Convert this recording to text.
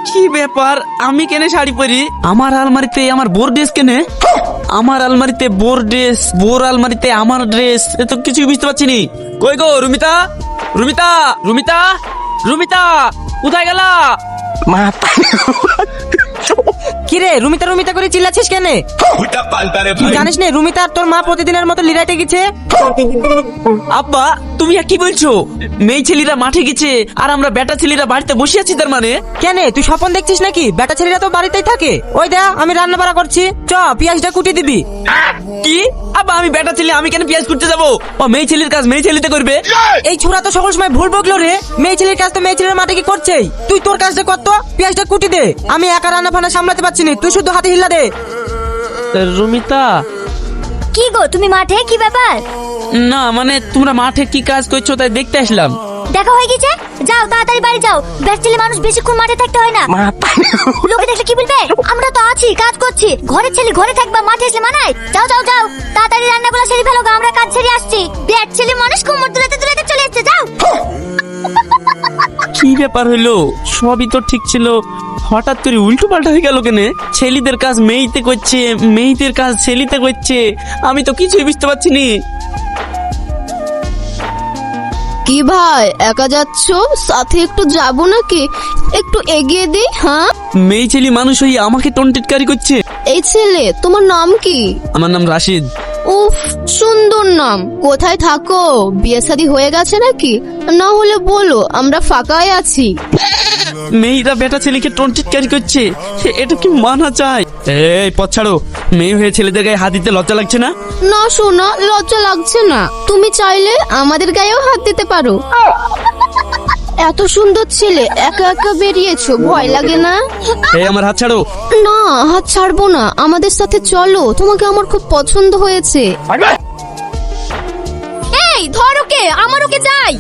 কি ব্যাপার, আমি কেন শাড়ি পরি? আমার আলমারিতে আমার বোর ড্রেস কেনে? আমার আলমারিতে বোর ড্রেস, বোর আলমারিতে আমার ড্রেস, এ তো কিছুই বুঝতে পারছি নি। কই গো রুমিতা, রুমিতা, রুমিতা, রুমিতা, কোথায় গেলা? কিরে রুমিতা রুমিতা করে চিল্লাচ্ছিস কেন? তুই জানিস না রুমিতা আর তোর মা প্রতিদিনের মতো লিরাইতে গেছে? আব্বা তুমি কি বলছো? মেয়ে ছেলেরা মাঠে গেছে আর আমরা বেটা ছেলেরা বাড়িতে বসে আছি, তার মানে? কেন তুই স্বপ্ন দেখছিস নাকি? বেটা ছেলেরা তো বাড়িতেই থাকে। ওই দেখ আমি রান্না বাড়া করছি, চ পেঁয়াজটা কুটি দিবি। কি আব্বা, আমি বেটা ছেলে, আমি কেন পেঁয়াজ করতে যাবো? ও মেয়ে ছেলের কাজ মেয়ে ছেলেতে করবে। এই ছোড়া তো সকল সময় ভুল বকলো রে। মেয়ে ছেলের কাজ তো মেয়ে ছেলের মাঠে কি করছেই। তুই তোর কাজটা কর তো, পেঁয়াজটা কুটি দে। আমি একা রান্না ফান্না সামলাতে পারছি না, তুই শুধু হাতে হিল্লা দে। রুমিতা, কি গো তুমি মাঠে, কি ব্যাপার? না মানে তোমরা মাঠে কি কাজ করছো তাই দেখতে আসলাম। দেখা হয়ে গেছে, যাও তাড়াতাড়ি বাড়ি যাও। ব্যাচেলে মানুষ বেশিক্ষণ মাঠে থাকতে হয় না। লোকে দেখলে কি বলবে? আমরা তো আছি, কাজ করছি। ঘরের ছেলে ঘরে থাকবা, মাঠে এসে মানায়? যাও যাও যাও, তাড়াতাড়ি রান্নাগুলো সেরে ফেলো গো, আমরা কাজ ছেড়ে আসছি। ব্যাচেলে মানুষ কোমর দুলাতে দুলাতে চলে এসেছে, যাও। কি ব্যাপার হলো? সবই তো ঠিক ছিল, হঠাৎ করে উল্টো পাল্টা হয়ে গেল কেন? ছেলেদের কাজ মেয়েতে করছে, মেয়েদের কাজ ছেলেতে করছে, আমি তো কিছুই বুঝতে পারছি নি। কি ভাই একা যাচ্ছ? সাথে একটু যাবো নাকি? একটু এগিয়ে দি। হ্যাঁ, মেয়ে ছেলে মানুষ হয়ে আমাকে টন্টিটকারি করছে। এই ছেলে তোমার নাম কি? আমার নাম রাশিদ। উফ, সুন্দর নাম। কোথায় থাকো? বিয়ে শাদী হয়ে গেছে নাকি? না হলে বলো, আমরা ফাঁকাই আছি। মেয়েরা বেটা ছেলেকে টন্টিটকারি করছে, এটা কি মানা যায়? এই পথ ছাড়ো, মেয়ে হয়ে ছেলেদের গায়ে হাত দিতে লজ্জা লাগছে না? না শোনা, লজ্জা লাগছে না। তুমি চাইলে আমাদের গায়েও হাত দিতে পারো। এত সুন্দর ছেলে একা একা বেরিয়েছো, ভয় লাগে না? এই আমার হাত ছাড়ো। না, হাত ছাড়বো না, আমাদের সাথে চলো, তোমাকে আমার খুব পছন্দ হয়েছে। এই ধর ওকে, আমার ওকে চাই।